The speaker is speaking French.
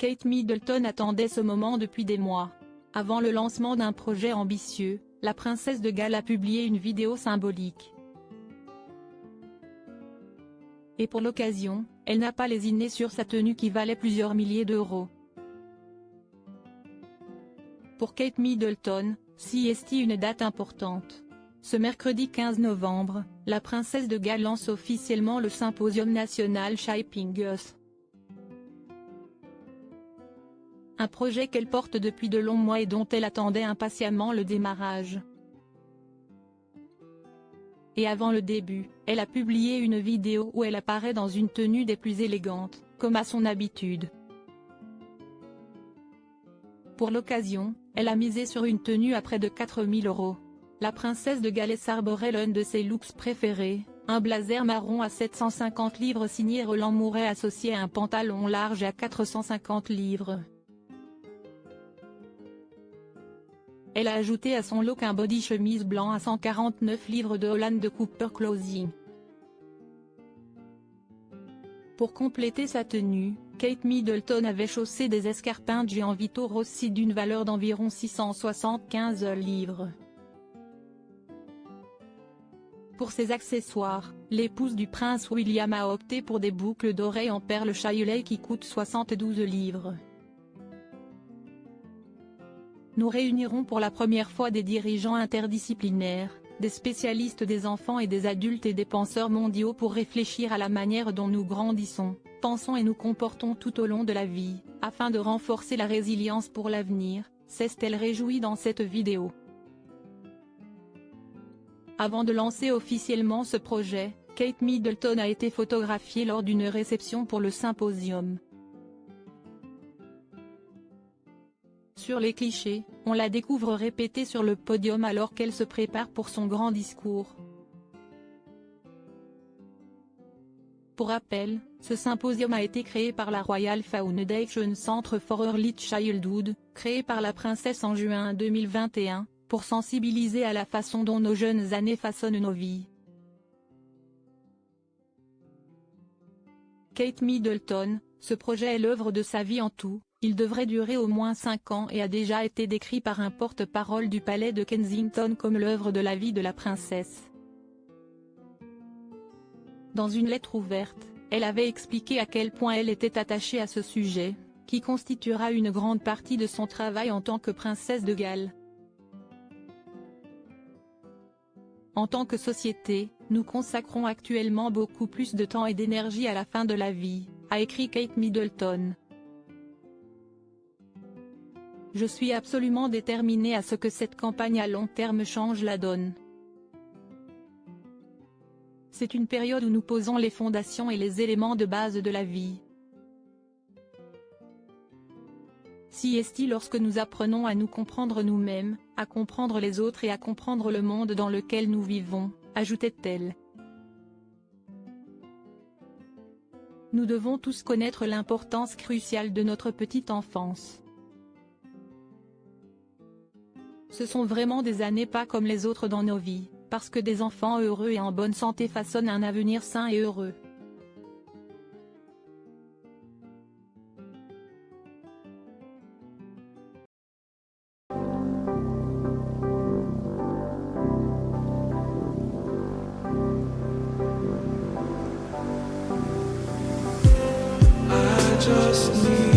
Kate Middleton attendait ce moment depuis des mois. Avant le lancement d'un projet ambitieux, la princesse de Galles a publié une vidéo symbolique. Et pour l'occasion, elle n'a pas lésiné sur sa tenue qui valait plusieurs milliers d'euros. Pour Kate Middleton, c'est une date importante. Ce mercredi 15 novembre, la princesse de Galles lance officiellement le symposium national Shaping Us. Un projet qu'elle porte depuis de longs mois et dont elle attendait impatiemment le démarrage. Et avant le début, elle a publié une vidéo où elle apparaît dans une tenue des plus élégantes, comme à son habitude. Pour l'occasion, elle a misé sur une tenue à près de 4 000 €. La princesse de Galles arborait l'un de ses looks préférés, un blazer marron à 750 livres signé Roland Mouret associé à un pantalon large à 450 livres. Elle a ajouté à son look un body chemise blanc à 149 livres de Holland de Cooper Clothing. Pour compléter sa tenue, Kate Middleton avait chaussé des escarpins Gianvito Rossi d'une valeur d'environ 675 livres. Pour ses accessoires, l'épouse du prince William a opté pour des boucles d'oreilles en perles Shayolay qui coûtent 72 livres. Nous réunirons pour la première fois des dirigeants interdisciplinaires, des spécialistes des enfants et des adultes et des penseurs mondiaux pour réfléchir à la manière dont nous grandissons, pensons et nous comportons tout au long de la vie, afin de renforcer la résilience pour l'avenir, s'est-elle réjouie dans cette vidéo. Avant de lancer officiellement ce projet, Kate Middleton a été photographiée lors d'une réception pour le symposium. Sur les clichés, on la découvre répéter sur le podium alors qu'elle se prépare pour son grand discours. Pour rappel, ce symposium a été créé par la Royal Foundation Centre for Early Childhood, créé par la princesse en juin 2021, pour sensibiliser à la façon dont nos jeunes années façonnent nos vies. Kate Middleton, ce projet est l'œuvre de sa vie en tout. Il devrait durer au moins 5 ans et a déjà été décrit par un porte-parole du palais de Kensington comme l'œuvre de la vie de la princesse. Dans une lettre ouverte, elle avait expliqué à quel point elle était attachée à ce sujet, qui constituera une grande partie de son travail en tant que princesse de Galles. En tant que société, nous consacrons actuellement beaucoup plus de temps et d'énergie à la fin de la vie, a écrit Kate Middleton. Je suis absolument déterminée à ce que cette campagne à long terme change la donne. C'est une période où nous posons les fondations et les éléments de base de la vie. C'est lorsque nous apprenons à nous comprendre nous-mêmes, à comprendre les autres et à comprendre le monde dans lequel nous vivons, ajoutait-elle. Nous devons tous connaître l'importance cruciale de notre petite enfance. Ce sont vraiment des années pas comme les autres dans nos vies, parce que des enfants heureux et en bonne santé façonnent un avenir sain et heureux. I just need